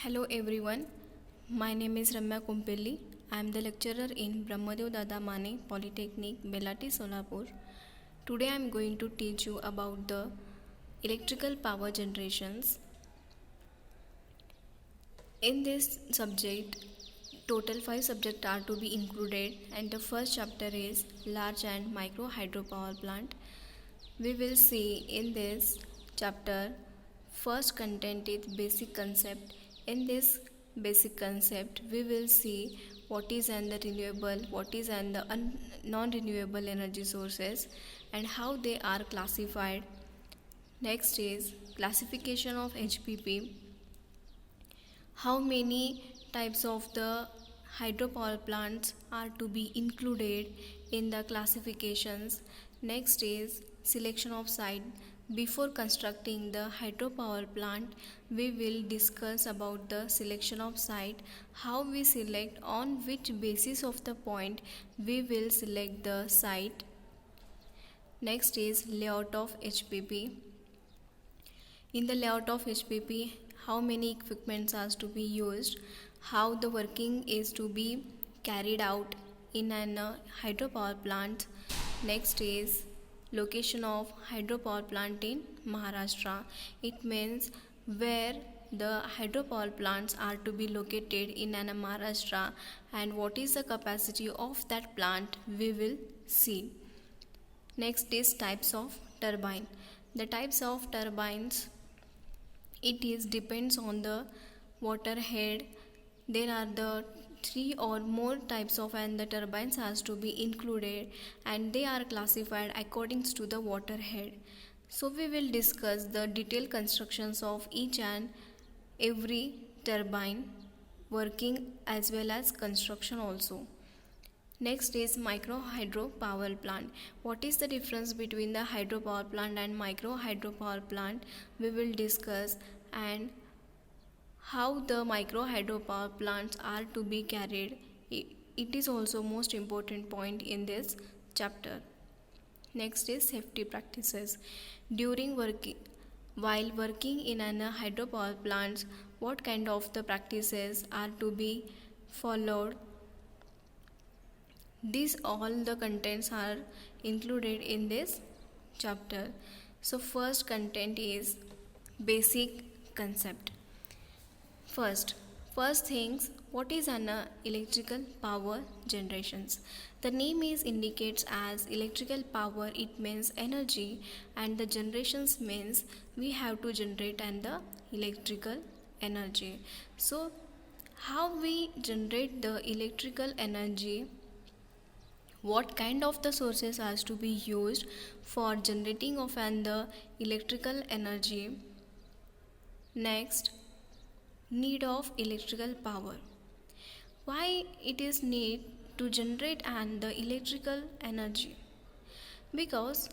Hello everyone, my name is Ramya Kumpelli. I am the lecturer in Brahmadev Dada Mane Polytechnic, Belati, Solapur. Today I am going to teach you about the electrical power generations. In this subject, total 5 subjects are to be included, and the first chapter is large and micro hydropower plant. We will see in this chapter first content is basic concept. In this basic concept we will see what is and the renewable, what is and the non-renewable energy sources and how they are classified. Next is classification of HPP, how many types of the hydropower plants are to be included in the classifications. Next is selection of site. Before constructing the hydropower plant, we will discuss about the selection of site, how we select, on which basis of the point we will select the site. Next is layout of HPP. In the layout of HPP, how many equipments are to be used, how the working is to be carried out in an hydropower plant. Next is location of hydropower plant in Maharashtra. It means where the hydropower plants are to be located in an Maharashtra and what is the capacity of that plant we will see. Next is types of turbine. The types of turbines, it is depends on the water head. There are the 3 or more types of and the turbines has to be included and they are classified according to the water head. So we will discuss the detailed constructions of each and every turbine, working as well as construction also. Next is micro hydro power plant. What is the difference between the hydropower plant and micro hydropower plant? We will discuss, and how the micro hydropower plants are to be carried. It is also most important point in this chapter. Next is safety practices. During working, while working in an hydropower plants, what kind of the practices are to be followed? These all the contents are included in this chapter. So first content is basic concept. First things, what is an electrical power generations? The name is indicates as electrical power, it means energy, and the generations means we have to generate and the electrical energy. So how we generate the electrical energy, what kind of the sources has to be used for generating of and the electrical energy. Next, need of electrical power. Why it is need to generate and the electrical energy? Because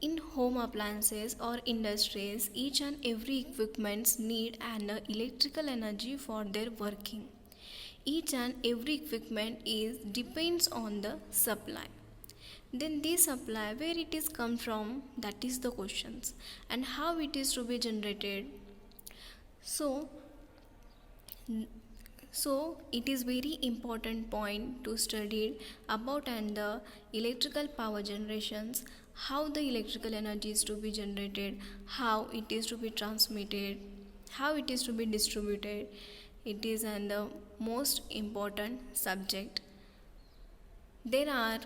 in home appliances or industries, each and every equipments need an electrical energy for their working. Each and every equipment is depends on the supply. Then this supply, where it is come from, that is the questions, and how it is to be generated. So it is very important point to study about and the electrical power generations, how the electrical energy is to be generated, how it is to be transmitted, how it is to be distributed. It is and the most important subject. There are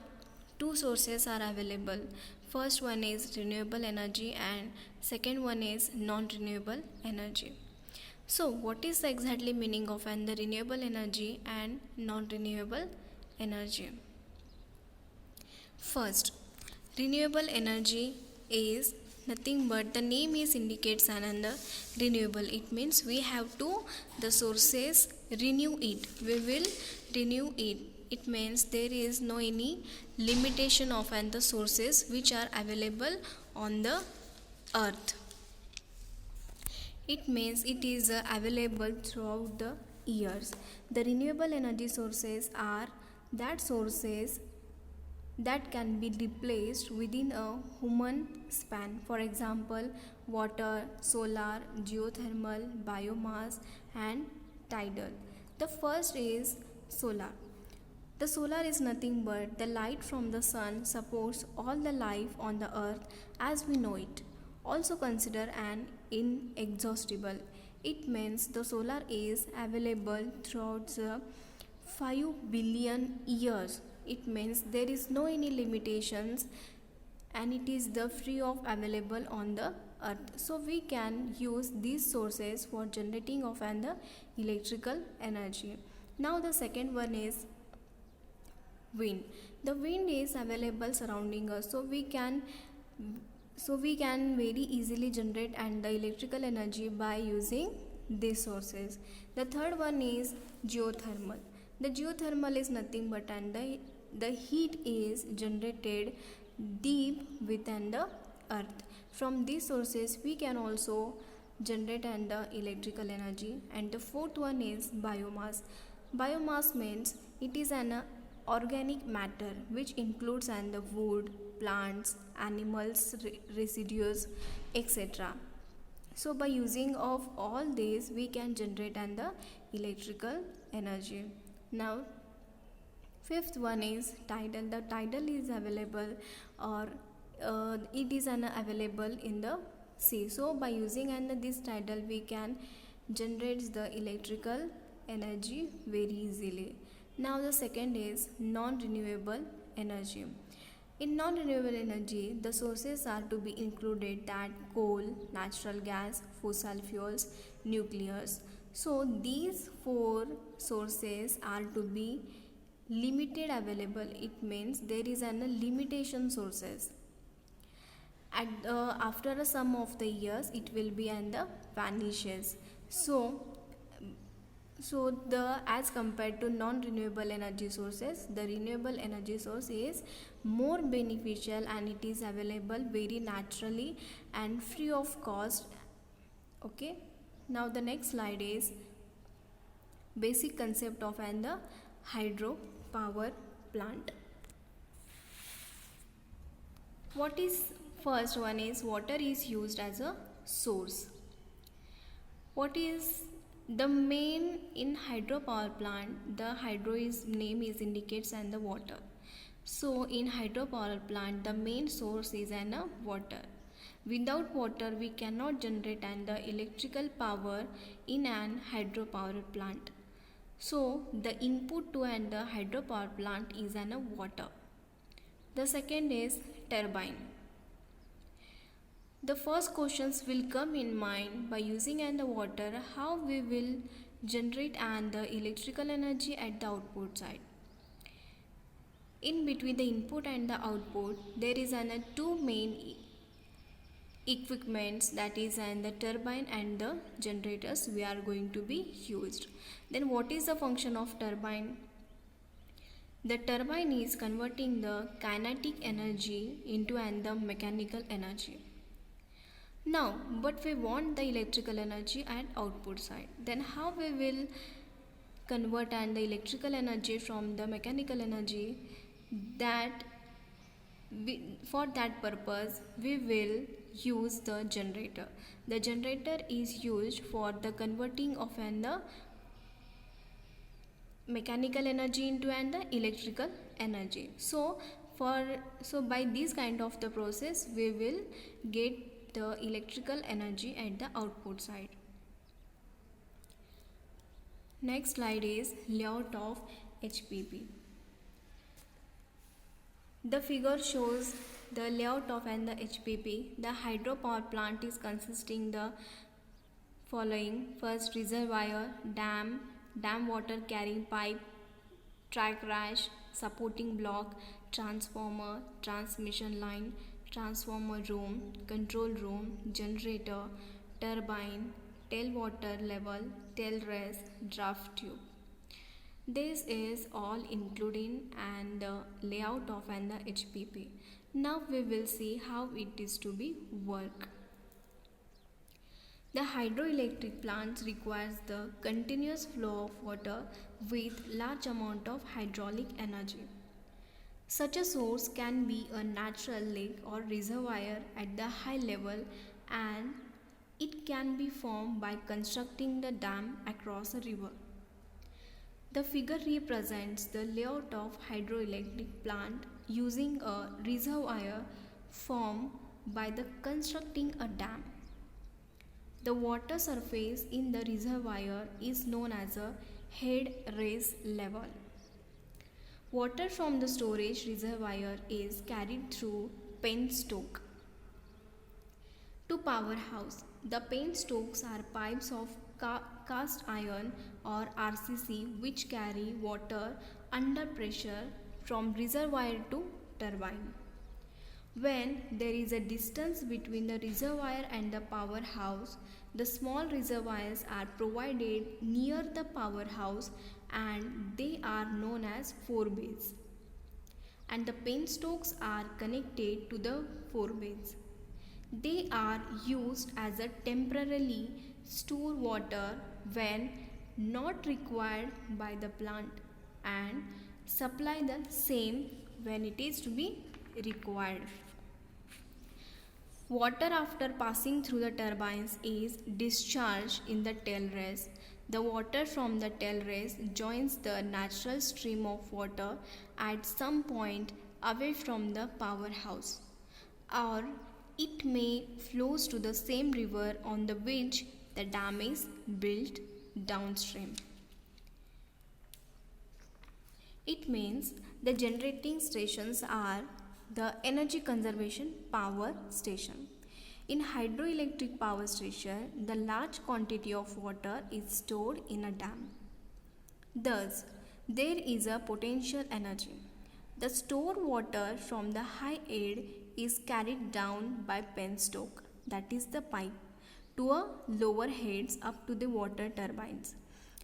two sources are available. First one is renewable energy and second one is non-renewable energy. So what is the exactly meaning of and the renewable energy and non-renewable energy? First, renewable energy is nothing but the name is indicates another renewable. It means we have to the sources renew it. We will renew it. It means there is no any limitation of and the sources which are available on the earth. It means it is available throughout the years. The renewable energy sources are that sources that can be replaced within a human span. For example, water, solar, geothermal, biomass, and tidal. The first is solar. The solar is nothing but the light from the sun supports all the life on the earth as we know it. Also consider an inexhaustible. It means the solar is available throughout the 5 billion years. It means there is no any limitations and it is the free of available on the earth. So we can use these sources for generating of and the electrical energy. Now the second one is wind. The wind is available surrounding us, so we can very easily generate and the electrical energy by using these sources. The third one is geothermal. The geothermal is nothing but and the heat is generated deep within the earth. From these sources we can also generate and the electrical energy. And the fourth one is biomass. Biomass means it is an organic matter which includes and the wood, plants, animals residues, etc. So by using of all these we can generate and the electrical energy. Now fifth one is tidal. The tidal is available or it is available in the sea. So by using and this tidal we can generate the electrical energy very easily. Now the second is non-renewable energy. In non-renewable energy, the sources are to be included that coal, natural gas, fossil fuels, nuclears. So these four sources are to be limited available. It means there is a limitation sources. After a sum of the years, it will be and the vanishes. So the as compared to non-renewable energy sources, the renewable energy source is more beneficial and it is available very naturally and free of cost. Okay. Now the next slide is basic concept of the hydro power plant. What is first one is water is used as a source. What is the main in hydropower plant? The hydro is name is indicates and the water. So in hydropower plant the main source is an water. Without water we cannot generate and the electrical power in an hydropower plant. So the input to and the hydropower plant is an water. The second is turbine. The first questions will come in mind by using and the water how we will generate and the electrical energy at the output side. In between the input and the output there is two main equipments, that is the turbine and the generators we are going to be used. Then what is the function of turbine? The turbine is converting the kinetic energy into and the mechanical energy. Now, but we want the electrical energy at output side. Then how we will convert and the electrical energy from the mechanical energy? For that purpose we will use the generator. The generator is used for the converting of the mechanical energy into and the electrical energy. So by this kind of the process we will get the electrical energy at the output side. Next slide is layout of HPP. The figure shows the layout of the HPP. The hydropower plant is consisting the following: first, reservoir, dam water carrying pipe, track rash, supporting block, transformer, transmission line, transformer room, control room, generator, turbine, tail water level, tail race, draft tube. This is all including and the layout of the HPP. Now we will see how it is to be work. The hydroelectric plants requires the continuous flow of water with large amount of hydraulic energy. Such a source can be a natural lake or reservoir at the high level, and it can be formed by constructing the dam across a river. The figure represents the layout of hydroelectric plant using a reservoir formed by the constructing a dam. The water surface in the reservoir is known as a head raise level. Water from the storage reservoir is carried through penstoke to powerhouse. The penstokes are pipes of cast iron or RCC which carry water under pressure from reservoir to turbine. When there is a distance between the reservoir and the powerhouse, the small reservoirs are provided near the powerhouse and they are known as forebays. And the penstokes are connected to the forebays. They are used as a temporarily store water when not required by the plant and supply the same when it is to be required. Water after passing through the turbines is discharged in the tail race. The water from the tail race joins the natural stream of water at some point away from the powerhouse, or it may flows to the same river on the which the dam is built downstream. It means the generating stations are the energy conservation power station. In hydroelectric power station, the large quantity of water is stored in a dam. Thus, there is a potential energy. The stored water from the high head is carried down by penstoke, that is the pipe, to a lower heads up to the water turbines.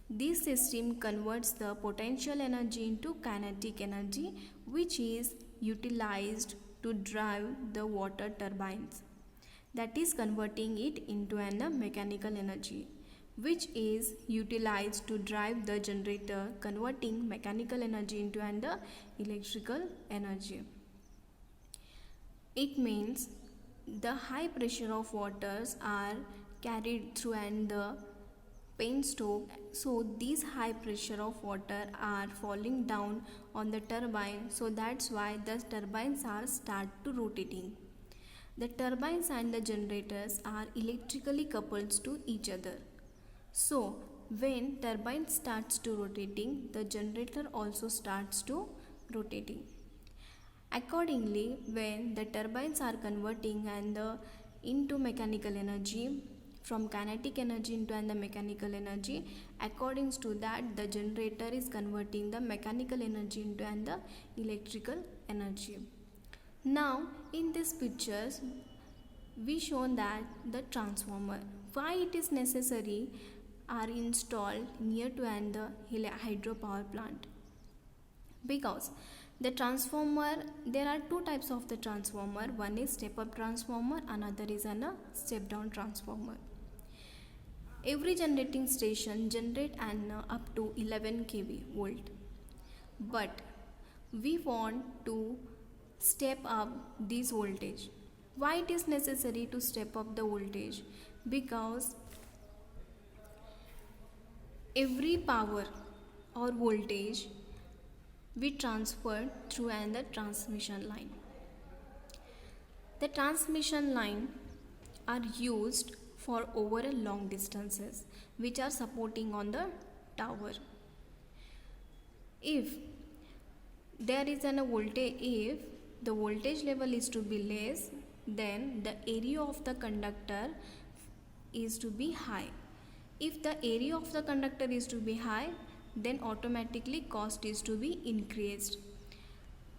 This system converts the potential energy into kinetic energy, which is utilized to drive the water turbines. That is converting it into an mechanical energy, which is utilized to drive the generator, converting mechanical energy into an electrical energy. It means the high pressure of waters are carried through and the penstoke, so these high pressure of water are falling down on the turbine, so that's why the turbines are start to rotating. The turbines and the generators are electrically coupled to each other. So when turbine starts to rotating, the generator also starts to rotating. Accordingly, when the turbines are converting into mechanical energy, from kinetic energy into the mechanical energy, according to that the generator is converting the mechanical energy into the electrical energy. Now in these pictures we shown that the transformer, why it is necessary, are installed near to the hydropower plant. Because the transformer, there are two types of the transformer. One is step up transformer, another is a step down transformer. Every generating station generate up to 11 kV volt, but we want to step up this voltage. Why it is necessary to step up the voltage? Because every power or voltage we transfer through the transmission line. The transmission line are used for over a long distances which are supporting on the tower. If there is a voltage, if the voltage level is to be less, then the area of the conductor is to be high. If the area of the conductor is to be high, then automatically cost is to be increased.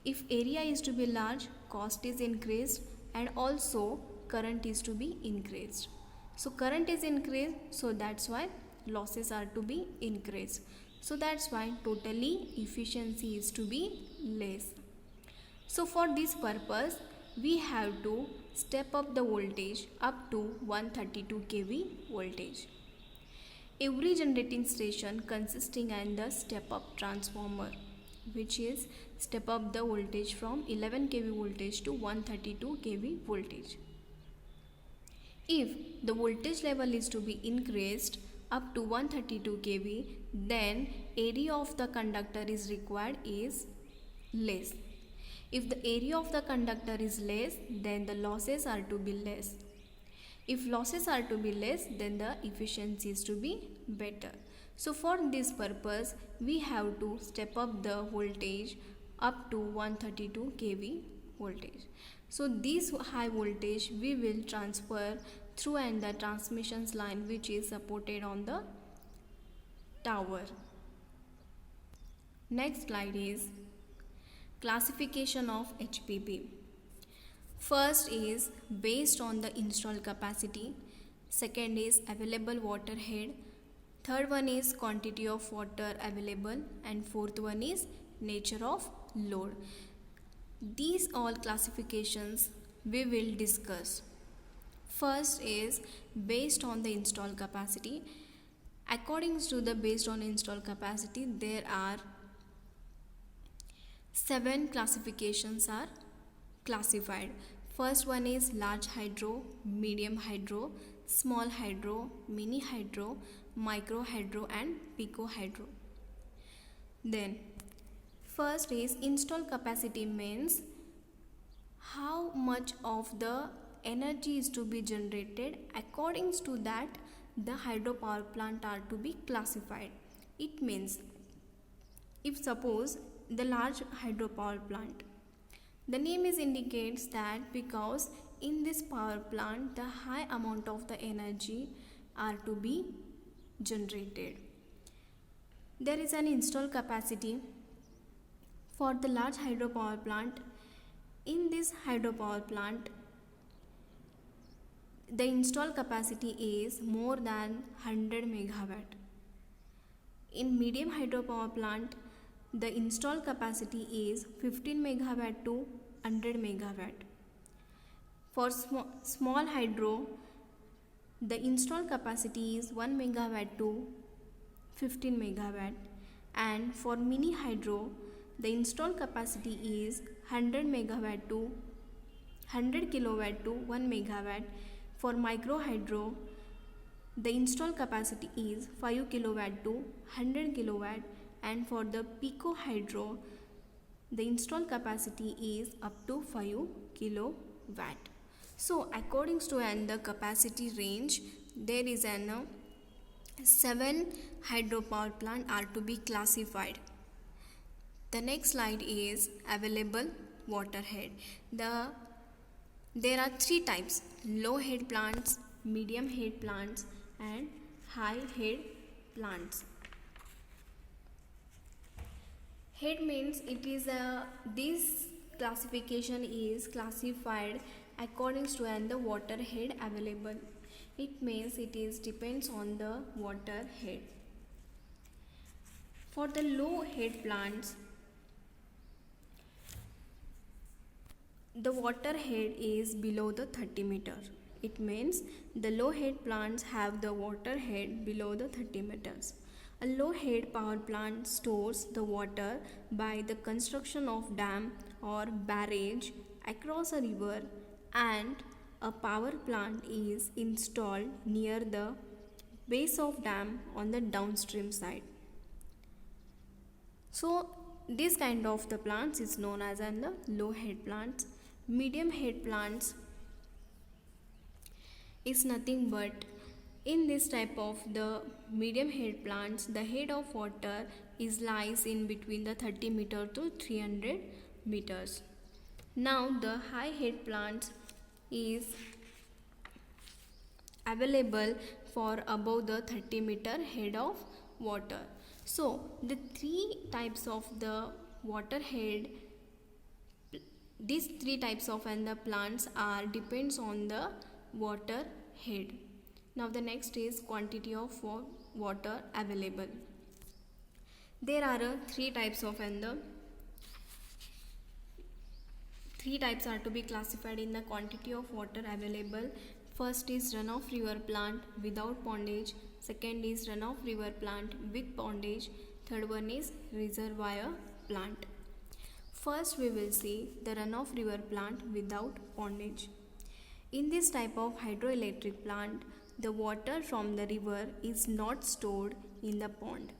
If area is to be large, cost is increased, and also current is to be increased. So current is increased, so that's why losses are to be increased. So that's why totally efficiency is to be less. So for this purpose we have to step up the voltage up to 132 kV voltage. Every generating station consisting in the step up transformer, which is step up the voltage from 11 kV voltage to 132 kV voltage. If the voltage level is to be increased, up to 132 kV, then area of the conductor is required is less. If the area of the conductor is less, then the losses are to be less. If losses are to be less, then the efficiency is to be better. So for this purpose, we have to step up the voltage up to 132 kV voltage. So this high voltage we will transfer through and the transmission line which is supported on the tower. Next slide is classification of HPP. First is based on the installed capacity. Second is available water head. Third one is quantity of water available, and fourth one is nature of load. These all classifications we will discuss. First is based on the installed capacity. According to the based on installed capacity, there are 7 classifications are classified. First one is large hydro, medium hydro, small hydro, mini hydro, micro hydro and pico hydro. Then first is installed capacity means how much of the energy is to be generated. According to that, the hydropower plant are to be classified. It means if suppose the large hydropower plant, the name is indicates that because in this power plant the high amount of the energy are to be generated. There is an installed capacity for the large hydropower plant. In this hydropower plant, the installed capacity is more than 100 megawatt. In medium hydropower plant, the installed capacity is 15 megawatt to 100 megawatt. For small hydro, the installed capacity is 1 megawatt to 15 megawatt, and for mini hydro, the installed capacity is 100 megawatt to 100 kilowatt to 1 megawatt. For micro hydro, the installed capacity is 5 kilowatt to 100 kilowatt, and for the pico hydro, the installed capacity is up to 5 kilowatt. So according to the capacity range, there is an 7 hydropower plant are to be classified. The next slide is available water head. There are 3 types: low head plants, medium head plants and high head plants. Head means it is this classification is classified according to the water head available. It means it is depends on the water head. For the low head plants, the water head is below the 30 meter. It means the low head plants have the water head below the 30 meters. A low head power plant stores the water by the construction of dam or barrage across a river, and a power plant is installed near the base of dam on the downstream side. So this kind of the plants is known as the low head plants. Medium head plants is nothing but in this type of the medium head plants, the head of water is lies in between the 30 meter to 300 meters. Now the high head plants is available for above the 30 meter head of water. So the 3 types of the water head, these 3 types of the plants are depends on the water head. Now the next is quantity of water available. There are 3 types of the 3 types are to be classified in the quantity of water available. First is runoff river plant without pondage. Second is runoff river plant with pondage. Third one is reservoir plant. First we will see the runoff river plant without pondage. In this type of hydroelectric plant, the water from the river is not stored in the pond.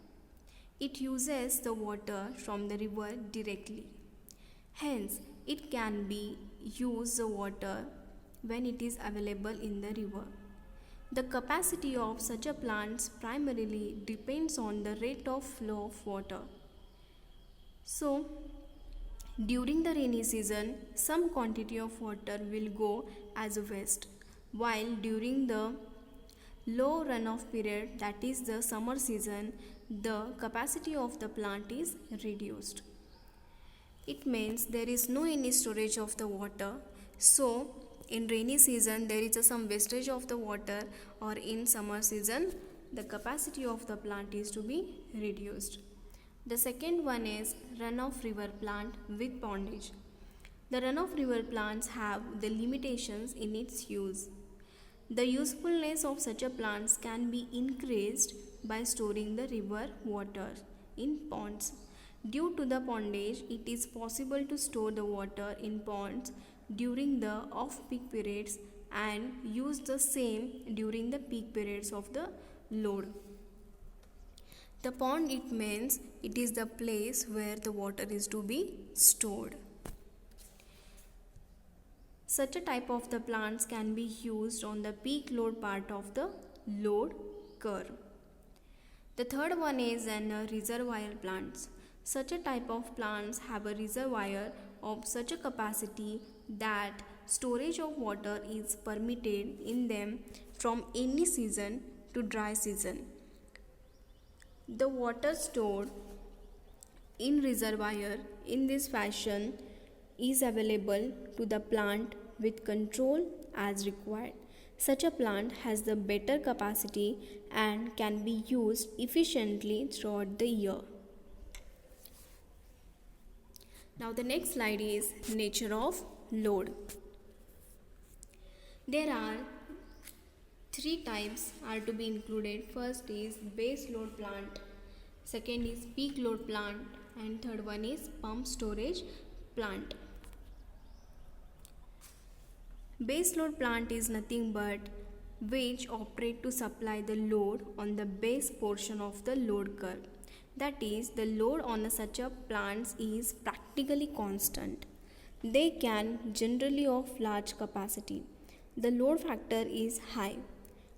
It uses the water from the river directly. Hence, it can be used the water when it is available in the river. The capacity of such a plant primarily depends on the rate of flow of water. So, during the rainy season, some quantity of water will go as a waste, while during the low runoff period, that is the summer season, the capacity of the plant is reduced. It means there is no any storage of the water. So, in rainy season there is some wastage of the water, or in summer season the capacity of the plant is to be reduced. The second one is runoff river plant with pondage. The runoff river plants have the limitations in its use. The usefulness of such a plants can be increased by storing the river water in ponds. Due to the pondage, it is possible to store the water in ponds during the off-peak periods and use the same during the peak periods of the load. The pond, it means it is the place where the water is to be stored. Such a type of the plants can be used on the peak load part of the load curve. The third one is an reservoir plants. Such a type of plants have a reservoir of such a capacity that storage of water is permitted in them from any season to dry season. The water stored in reservoir in this fashion is available to the plant with control as required. Such a plant has the better capacity and can be used efficiently throughout the year. Now the next slide is nature of load. There are three types are to be included. First is base load plant, second is peak load plant, and third one is pump storage plant. Base load plant is nothing but which operate to supply the load on the base portion of the load curve. That is, the load on such a plants is practically constant. They can generally of large capacity. The load factor is high.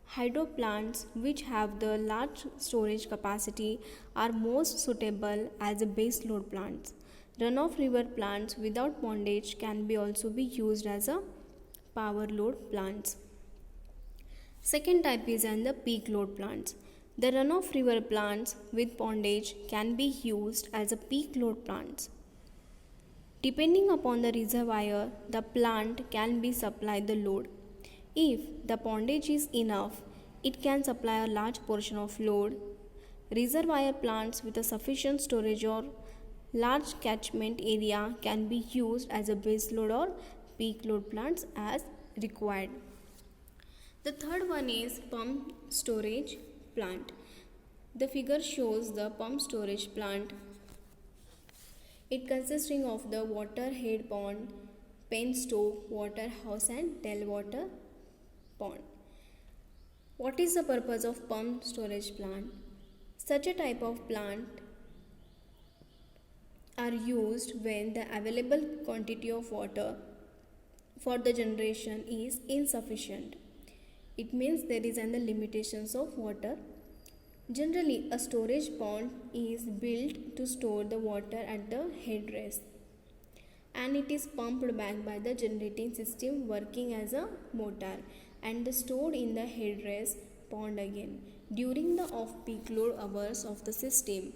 Hydro plants which have the large storage capacity are most suitable as a base load plants. Runoff river plants without pondage can be also be used as a power load plants. Second type is the peak load plants. The runoff river plants with pondage can be used as a peak load plants. Depending upon the reservoir, the plant can be supplied the load. If the pondage is enough, it can supply a large portion of load. Reservoir plants with a sufficient storage or large catchment area can be used as a base load or peak load plants as required. The third one is pump storage plant. The figure shows the pump storage plant. It consisting of the water head pond, penstoke, water house and tailwater pond. What is the purpose of pump storage plant? Such a type of plant are used when the available quantity of water for the generation is insufficient. It means there is the limitations of water. Generally, a storage pond is built to store the water at the headrest, and it is pumped back by the generating system working as a motor and stored in the headrest pond again during the off-peak load hours of the system.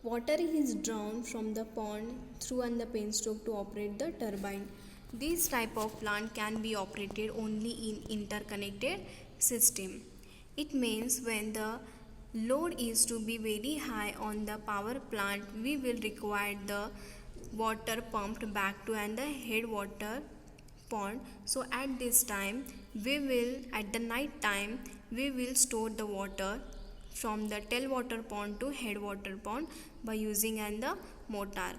Water is drawn from the pond through the penstoke to operate the turbine. This type of plant can be operated only in interconnected system. It means when the load is to be very high on the power plant, we will require the water pumped back to the headwater pond. So at this time, we will at the night time we will store the water from the tailwater pond to headwater pond by using the motor.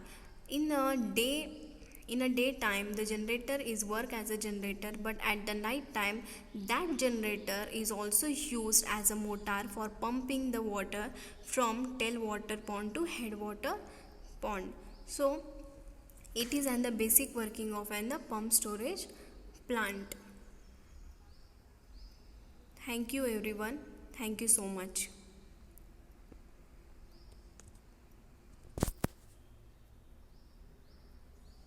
In In a daytime the generator is work as a generator, but at the night time that generator is also used as a motor for pumping the water from tailwater pond to headwater pond. So it is and the basic working of an the pump storage plant. Thank you everyone. Thank you so much.